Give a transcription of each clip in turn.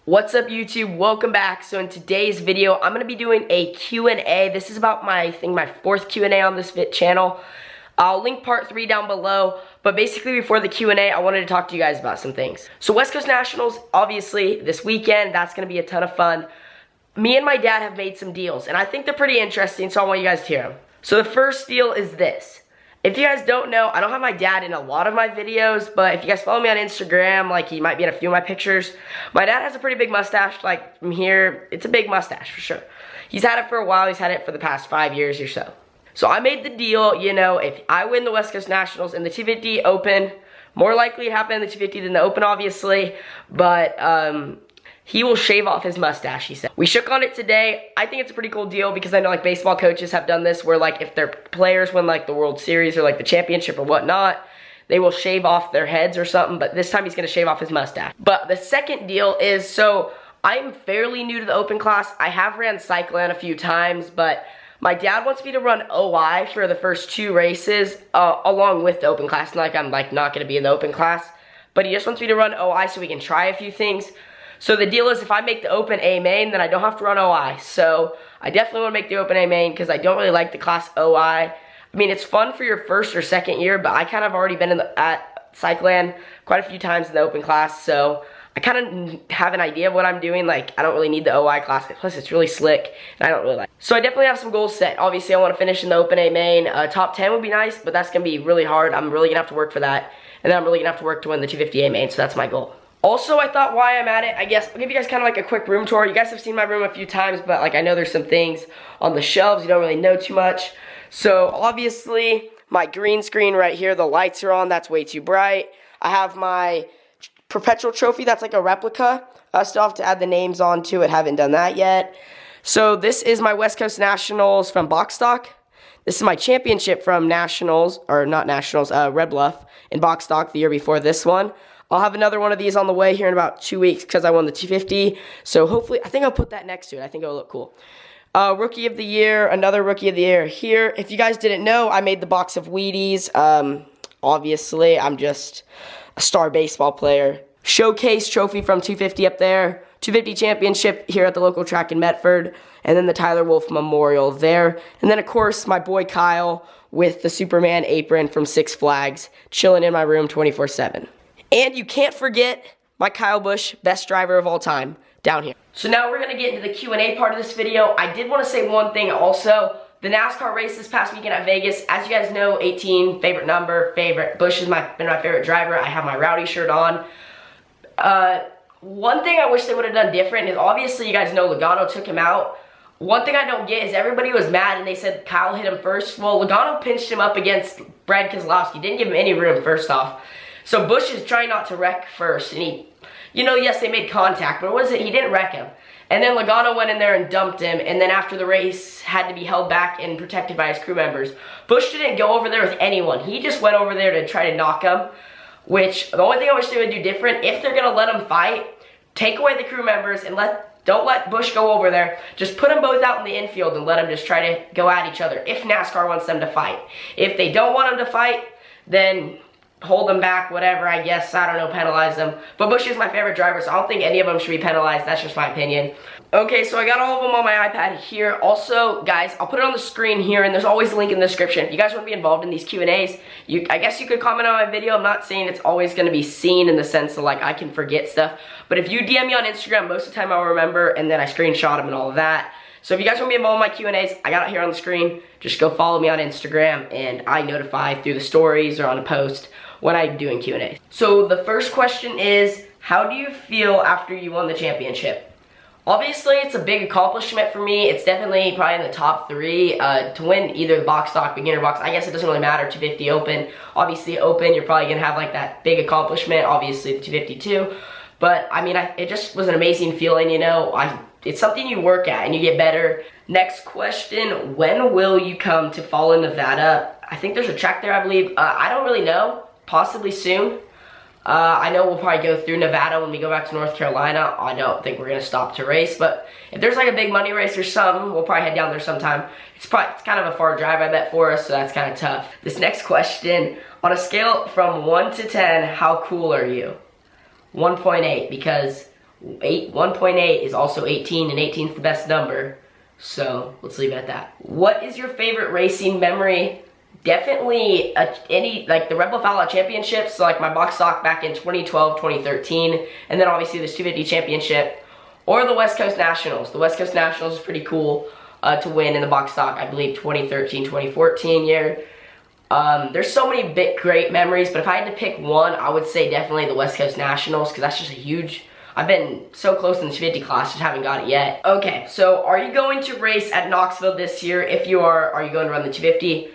What's up YouTube? Welcome back. So in today's video, I'm going to be doing a Q&A. This is about my fourth Q&A on this channel. I'll link part 3 down below, but basically before the Q&A, I wanted to talk to you guys about some things. So West Coast Nationals, obviously, this weekend, that's going to be a ton of fun. Me and my dad have made some deals, and I think they're pretty interesting, so I want you guys to hear them. So the first deal is this. If you guys don't know, I don't have my dad in a lot of my videos, but if you guys follow me on Instagram, like he might be in a few of my pictures. My dad has a pretty big mustache, like from here, it's a big mustache for sure. He's had it for a while, he's had it for the past 5 years or so. So I made the deal, you know, if I win the West Coast Nationals in the 250 Open, more likely it happened in the 250 than the Open, obviously, but he will shave off his mustache, he said. We shook on it today. I think it's a pretty cool deal because I know like baseball coaches have done this where like if their players win like the World Series or like the championship or whatnot, they will shave off their heads or something, but this time he's gonna shave off his mustache. But the second deal is, so I'm fairly new to the Open class. I have ran Cycling a few times, but my dad wants me to run OI for the first 2 races along with the Open class. Not like I'm like not gonna be in the Open class, but he just wants me to run OI so we can try a few things. So the deal is if I make the Open A main, then I don't have to run OI. So I definitely want to make the Open A main because I don't really like the class OI. I mean, it's fun for your first or second year, but I kind of already been at Cycling quite a few times in the Open class. So I kind of have an idea of what I'm doing. Like, I don't really need the OI class. Plus, it's really slick, and I don't really like it. So I definitely have some goals set. Obviously, I want to finish in the Open A main. Top 10 would be nice, but that's going to be really hard. I'm really going to have to work for that. And then I'm really going to have to work to win the 250 A main, so that's my goal. Also, I thought while I'm at it, I guess, I'll give you guys kind of like a quick room tour. You guys have seen my room a few times, but like I know there's some things on the shelves you don't really know too much. So obviously, my green screen right here, the lights are on, that's way too bright. I have my perpetual trophy, that's like a replica. I still have to add the names onto it, haven't done that yet. So this is my West Coast Nationals from box stock. This is my championship from Nationals, or not Nationals, Red Bluff in box stock the year before this one. I'll have another one of these on the way here in about 2 weeks because I won the 250. So hopefully, I think I'll put that next to it. I think it'll look cool. Rookie of the Year, another Rookie of the Year here. If you guys didn't know, I made the box of Wheaties. Obviously, I'm just a star baseball player. Showcase trophy from 250 up there. 250 championship here at the local track in Medford. And then the Tyler Wolf Memorial there. And then, of course, my boy Kyle with the Superman apron from Six Flags, chilling in my room 24/7. And you can't forget my Kyle Busch, best driver of all time, down here. So now we're going to get into the Q&A part of this video. I did want to say one thing also. The NASCAR race this past weekend at Vegas, as you guys know, 18, favorite number, favorite. Busch has been my favorite driver. I have my Rowdy shirt on. One thing I wish they would have done different is, obviously you guys know Logano took him out. One thing I don't get is everybody was mad and they said Kyle hit him first. Well, Logano pinched him up against Brad Keselowski. Didn't give him any room first off. So Busch is trying not to wreck first, and he, you know, yes, they made contact, but what is it? He didn't wreck him. And then Logano went in there and dumped him, and then after the race, had to be held back and protected by his crew members. Busch didn't go over there with anyone. He just went over there to try to knock him, which, the only thing I wish they would do different, if they're going to let him fight, take away the crew members and don't let Busch go over there. Just put them both out in the infield and let them just try to go at each other if NASCAR wants them to fight. If they don't want them to fight, then hold them back, whatever, I guess, I don't know, penalize them. But Busch is my favorite driver, so I don't think any of them should be penalized. That's just my opinion. Okay, so I got all of them on my iPad here. Also, guys, I'll put it on the screen here, and there's always a link in the description. If you guys want to be involved in these Q&As, I guess you could comment on my video. I'm not saying it's always going to be seen in the sense of, like, I can forget stuff. But if you DM me on Instagram, most of the time I'll remember, and then I screenshot them and all of that. So if you guys want to be involved in my Q&As, I got it here on the screen. Just go follow me on Instagram, and I notify through the stories or on a post when I'm doing Q&A. So the first question is, how do you feel after you won the championship? Obviously, it's a big accomplishment for me. It's definitely probably in the top 3 to win either the box stock, beginner box. I guess it doesn't really matter, 250 Open. Obviously, Open, you're probably going to have like that big accomplishment. Obviously, the 252. But, I mean, it just was an amazing feeling, you know. It's something you work at and you get better. Next question, when will you come to Fallen, Nevada? I think there's a track there, I believe. I don't really know. Possibly soon. I know we'll probably go through Nevada when we go back to North Carolina. I don't think we're going to stop to race, but if there's like a big money race or something, we'll probably head down there sometime. It's kind of a far drive, I bet, for us, so that's kind of tough. This next question, on a scale from 1 to 10, how cool are you? 1.8, because 1.8 is also 18, and 18 is the best number. So let's leave it at that. What is your favorite racing memory? Definitely like the Red Bull Fallout Championships, so like my box stock back in 2012, 2013, and then obviously this 250 Championship, or the West Coast Nationals. The West Coast Nationals is pretty cool to win in the box stock, I believe 2013, 2014 year. There's so many great memories, but if I had to pick one, I would say definitely the West Coast Nationals, because that's just a huge, I've been so close in the 250 class, just haven't got it yet. Okay, so are you going to race at Knoxville this year? If you are you going to run the 250?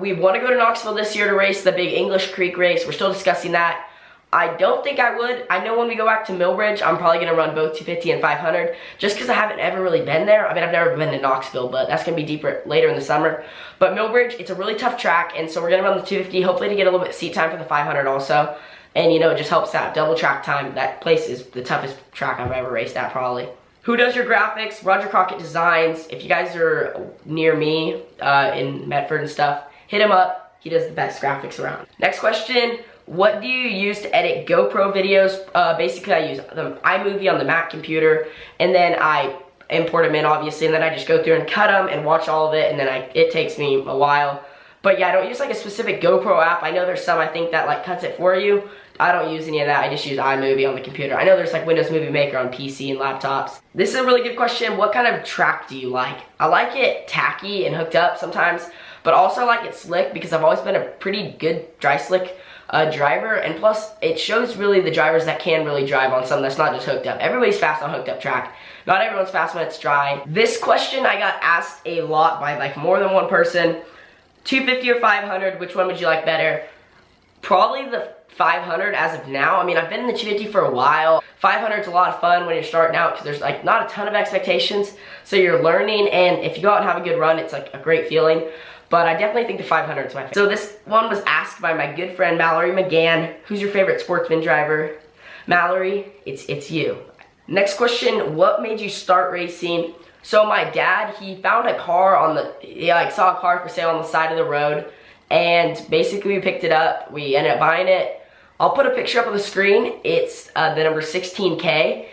We want to go to Knoxville this year to race the big English Creek race. We're still discussing that. I don't think I would. I know when we go back to Millbridge, I'm probably going to run both 250 and 500, just because I haven't ever really been there. I mean, I've never been to Knoxville, but that's going to be deeper later in the summer. But Millbridge, it's a really tough track, and so we're going to run the 250, hopefully to get a little bit of seat time for the 500 also. And, you know, it just helps out. Double track time. That place is the toughest track I've ever raced at, probably. Who does your graphics? Roger Crockett Designs. If you guys are near me in Medford and stuff, hit him up. He does the best graphics around. Next question. What do you use to edit GoPro videos? Basically, I use the iMovie on the Mac computer, and then I import them in, obviously, and then I just go through and cut them and watch all of it, and then it takes me a while. But yeah, I don't use like a specific GoPro app. I know there's some, I think, that like cuts it for you. I don't use any of that. I just use iMovie on the computer. I know there's like Windows Movie Maker on PC and laptops. This is a really good question. What kind of track do you like? I like it tacky and hooked up sometimes, but also I like it slick because I've always been a pretty good dry slick driver, and plus it shows really the drivers that can really drive on something that's not just hooked up. Everybody's fast on hooked up track. Not everyone's fast when it's dry. This question I got asked a lot by like more than one person. 250 or 500, which one would you like better? Probably the 500 as of now. I mean, I've been in the 250 for a while. 500 is a lot of fun when you're starting out because there's like not a ton of expectations, so you're learning, and if you go out and have a good run, it's like a great feeling. But I definitely think the 500 is my favorite. So this one was asked by my good friend Mallory McGann. Who's your favorite sportsman driver? Mallory, it's you. Next question, what made you start racing? So my dad, he found a car he like saw a car for sale on the side of the road, and basically we picked it up. We ended up buying it. I'll put a picture up on the screen. It's the number 16K.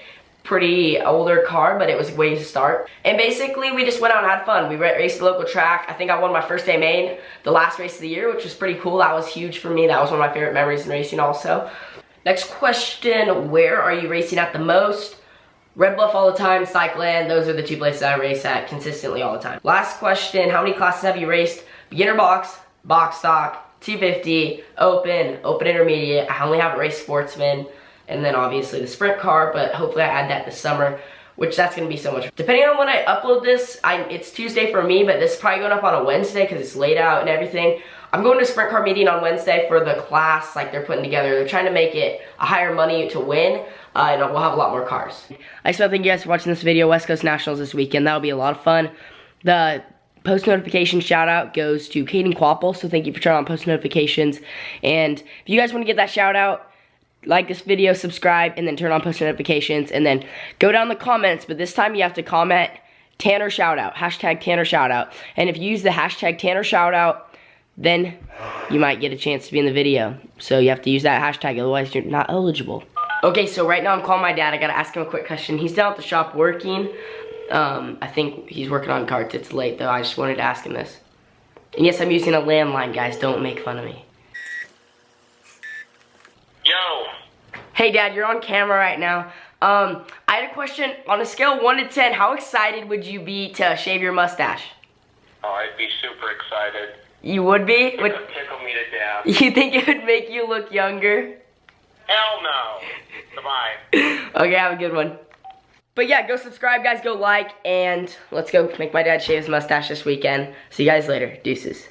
Pretty older car, but it was a way to start. And basically we just went out and had fun. We raced the local track. I think I won my first day main, the last race of the year, which was pretty cool. That was huge for me. That was one of my favorite memories in racing also. Next question, where are you racing at the most? Red Bluff all the time, Cycleland, those are the two places I race at consistently all the time. Last question, how many classes have you raced? Beginner box, box stock, 250, open intermediate. I only haven't raced sportsman, and then obviously the sprint car, but hopefully I add that this summer, which that's gonna be so much. Depending on when I upload this, it's Tuesday for me, but this is probably going up on a Wednesday because it's laid out and everything. I'm going to a sprint car meeting on Wednesday for the class like they're putting together. They're trying to make it a higher money to win, and we'll have a lot more cars. I just want to thank you guys for watching this video, West Coast Nationals this weekend. That'll be a lot of fun. The post notification shout out goes to Caden Quapple, so thank you for turning on post notifications. And if you guys want to get that shout out, like this video, subscribe, and then turn on post notifications, and then go down the comments, but this time you have to comment Tanner Shoutout, hashtag Tanner Shoutout. And if you use the hashtag Tanner Shoutout, then you might get a chance to be in the video. So you have to use that hashtag, otherwise you're not eligible. Okay, so right now I'm calling my dad. I gotta ask him a quick question. He's down at the shop working. I think he's working on carts. It's late though. I just wanted to ask him this. And yes, I'm using a landline, guys. Don't make fun of me. Yo. Hey Dad, you're on camera right now. I had a question. On a scale of 1 to 10, how excited would you be to shave your mustache? Oh, I'd be super excited. You would be? It would tickle me to death. You think it would make you look younger? Hell no. Goodbye. Okay, have a good one. But yeah, go subscribe, guys. Go like, and let's go make my dad shave his mustache this weekend. See you guys later. Deuces.